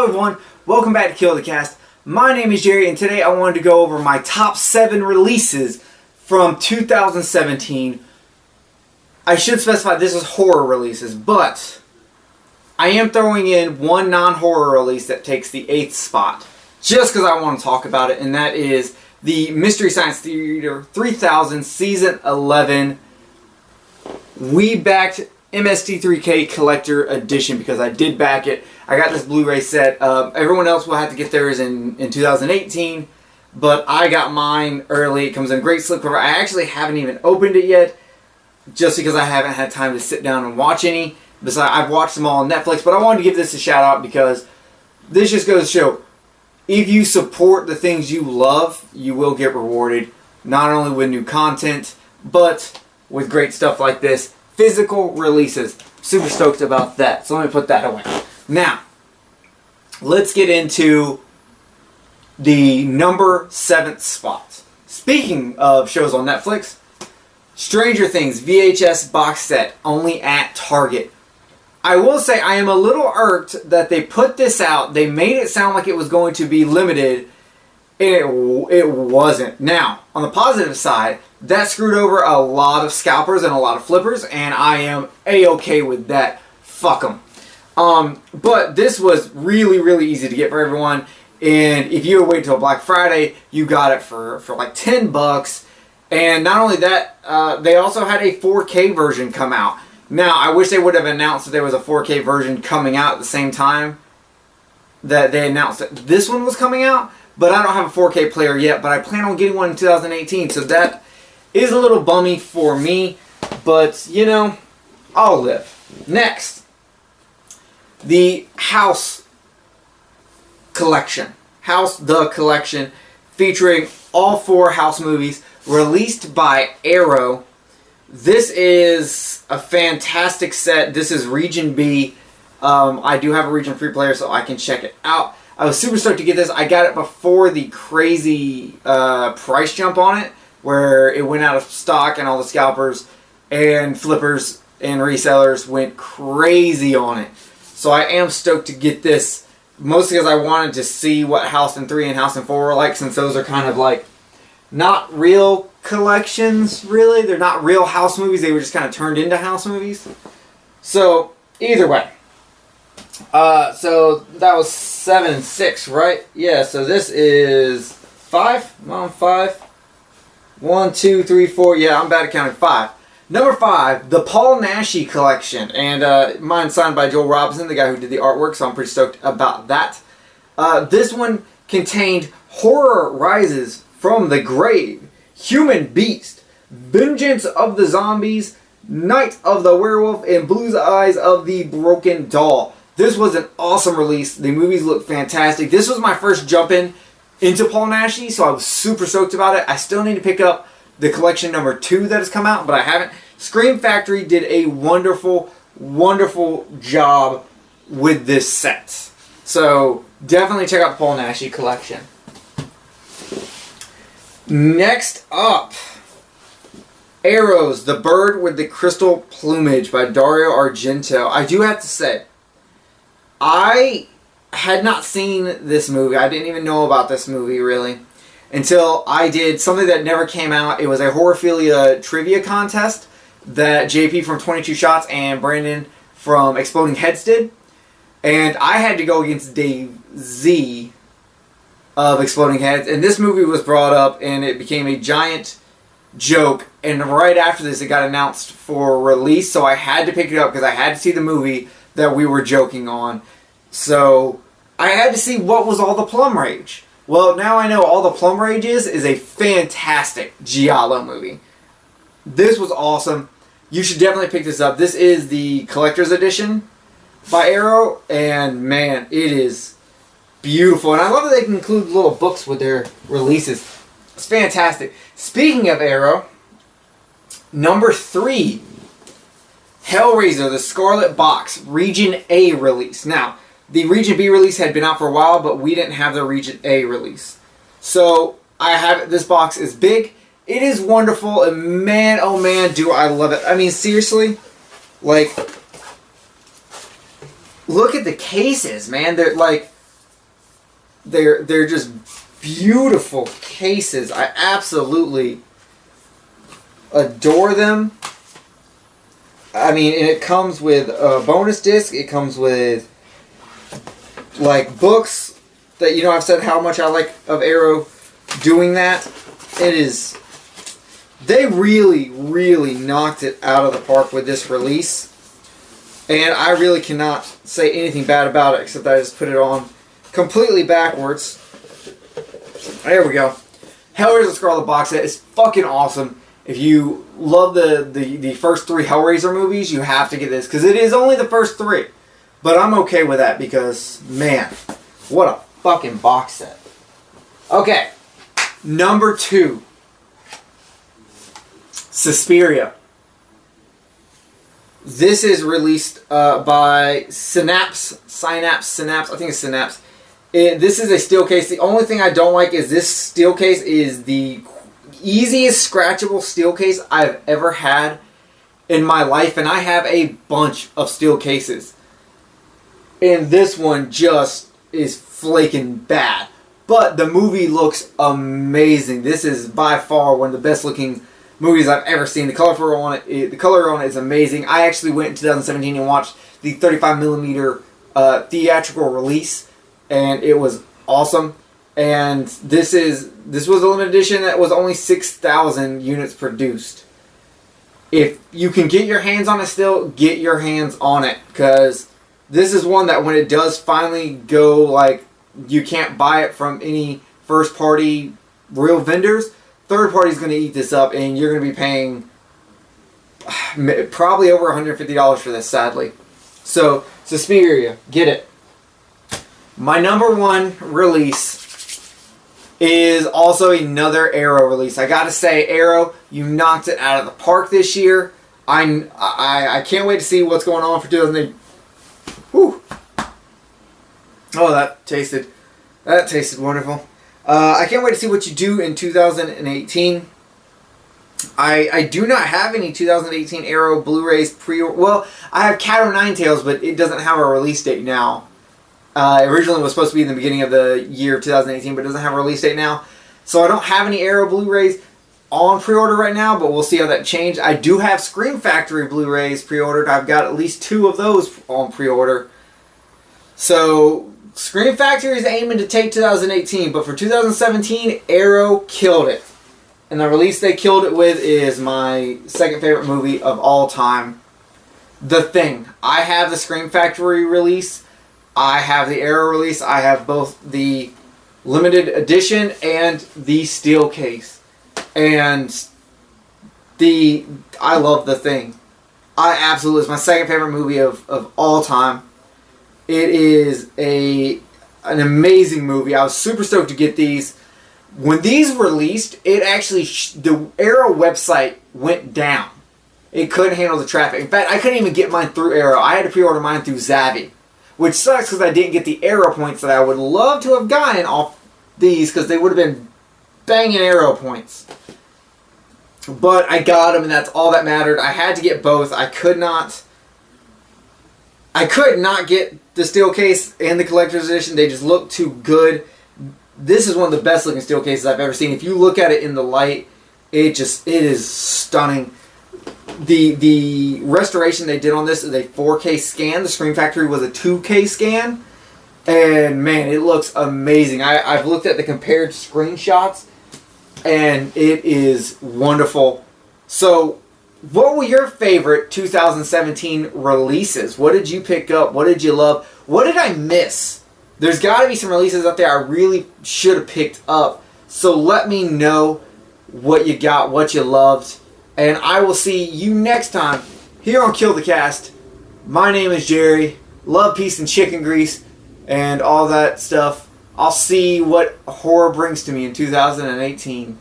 Hello everyone, welcome back to Kill the Cast. My name is Jerry and today I wanted to go over my top 7 releases from 2017. I should specify this is horror releases, but I am throwing in one non-horror release that takes the 8th spot just because I want to talk about it, and that is the Mystery Science Theater 3000 Season 11. We backed MST3K Collector Edition because I did back it. I got this Blu-ray set. Everyone else will have to get theirs in 2018, but I got mine early. It comes in a great slipcover. I actually haven't even opened it yet just because I haven't had time to sit down and watch any. Besides, I've watched them all on Netflix, but I wanted to give this a shout out because this just goes to show if you support the things you love, you will get rewarded not only with new content, but with great stuff like this. Physical releases. Super stoked about that. So let me put that away. Now, let's get into the number 7th spot. Speaking of shows on Netflix, Stranger Things VHS box set only at Target. I will say I am a little irked that they put this out. They made it sound like it was going to be limited, and it wasn't. Now, on the positive side, that screwed over a lot of scalpers and a lot of flippers, and I am a-okay with that. Fuck them. But this was really, really easy to get for everyone, and if you wait till Black Friday, you got it for like $10. And not only that, they also had a 4K version come out. Now, I wish they would have announced that there was a 4K version coming out at the same time that they announced that this one was coming out, but I don't have a 4K player yet, but I plan on getting one in 2018, so that is a little bummy for me, but, you know, I'll live. Next, the House Collection. House The Collection, featuring all 4 House movies, released by Arrow. This is a fantastic set. This is Region B. I do have a Region Free player, so I can check it out. I was super stoked to get this. I got it before the crazy price jump on it, where it went out of stock and all the scalpers and flippers and resellers went crazy on it. So I am stoked to get this, mostly because I wanted to see what House in 3 and House in 4 were like, since those are kind of like not real collections, really. They're not real house movies. They were just kind of turned into house movies. So, either way. So that was 7 and 6, right? Yeah, so this is 5. I'm on 5. 1, 2, 3, 4. Yeah, I'm bad at counting. 5. Number 5, the Paul Naschy collection. And mine signed by Joel Robinson, the guy who did the artwork, so I'm pretty stoked about that. This one contained Horror Rises from the Grave, Human Beast, Vengeance of the Zombies, Night of the Werewolf, and Blue Eyes of the Broken Doll. This was an awesome release. The movies look fantastic. This was my first jump into Paul Naschy, so I was super stoked about it. I still need to pick up the collection number 2 that has come out, but I haven't. Scream Factory did a wonderful, wonderful job with this set. So definitely check out the Paul Naschy collection. Next up, Arrows, The Bird with the Crystal Plumage by Dario Argento. I do have to say, I had not seen this movie. I didn't even know about this movie, really, until I did something that never came out. It was a Horrorphilia trivia contest that JP from 22 Shots and Brandon from Exploding Heads did. And I had to go against Dave Z of Exploding Heads. And this movie was brought up, and it became a giant joke. And right after this, it got announced for release, so I had to pick it up because I had to see the movie that we were joking on. So I had to see what was all the plum rage. Well, now I know all the plum rage is a fantastic giallo movie. This was awesome. You should definitely pick this up. This is the collector's edition by Arrow, and man, it is beautiful. And I love that they can include little books with their releases. It's fantastic. Speaking of Arrow, number 3, Hellraiser, the Scarlet Box, Region A release. Now, the Region B release had been out for a while, but we didn't have the Region A release. So, I have it. This box is big. It is wonderful, and man, oh man, do I love it. I mean, seriously, like, look at the cases, man. They're like, They're just beautiful cases. I absolutely adore them. I mean, and it comes with a bonus disc. It comes with like books that, you know, I've said how much I like of Arrow doing that. It is, they really, really knocked it out of the park with this release. And I really cannot say anything bad about it, except that I just put it on completely backwards. There we go. Hellraiser Scarlet box set is fucking awesome. If you love the first 3 Hellraiser movies, you have to get this, because it is only the first 3. But I'm okay with that because, man, what a fucking box set. Okay, number 2. Suspiria. This is released by Synapse, I think it's Synapse. This is a steel case. The only thing I don't like is this steel case is the easiest scratchable steel case I've ever had in my life, and I have a bunch of steel cases. And this one just is flaking bad. But the movie looks amazing. This is by far one of the best looking movies I've ever seen. The color on it is amazing. I actually went in 2017 and watched the 35mm theatrical release, and it was awesome. And this was a limited edition that was only 6,000 units produced. If you can get your hands on it still, get your hands on it, because this is one that when it does finally go, like, you can't buy it from any first party real vendors, third party is going to eat this up, and you're going to be paying probably over $150 for this, sadly. So, Suspiria, get it. My number 1 release is also another Arrow release. I gotta say, Arrow, you knocked it out of the park this year. I can't wait to see what's going on for 2008. Whew. Oh, that tasted wonderful. I can't wait to see what you do in 2018. I do not have any 2018 Arrow Blu-rays pre-order. Well, I have Cat O' Nine Tails, but it doesn't have a release date now. Originally it was supposed to be in the beginning of the year of 2018, but it doesn't have a release date now. So I don't have any Arrow Blu-rays on pre-order right now, but we'll see how that changes. I do have Scream Factory Blu-rays pre-ordered. I've got at least 2 of those on pre-order. So Scream Factory is aiming to take 2018, but for 2017, Arrow killed it. And the release they killed it with is my second favorite movie of all time, The Thing. I have the Scream Factory release. I have the Arrow release. I have both the limited edition and the steel case. And I love The Thing. I absolutely, it's my second favorite movie of all time. It is an amazing movie. I was super stoked to get these. When these released, it actually, the Arrow website went down. It couldn't handle the traffic. In fact, I couldn't even get mine through Arrow. I had to pre-order mine through Zavvi. Which sucks because I didn't get the Arrow points that I would love to have gotten off these, because they would have been banging Arrow points. But I got them, and that's all that mattered. I had to get both. I could not get the steel case and the collector's edition. They just look too good. This is one of the best looking steel cases I've ever seen. If you look at it in the light, it is stunning. The restoration they did on this is a 4K scan. The Scream Factory was a 2K scan. And man, it looks amazing. I've looked at the compared screenshots, and it is wonderful. So, what were your favorite 2017 releases? What did you pick up? What did you love? What did I miss? There's got to be some releases out there I really should have picked up. So let me know what you got, what you loved. And I will see you next time here on Kill the Cast. My name is Jerry. Love, peace, and chicken grease and all that stuff. I'll see what horror brings to me in 2018.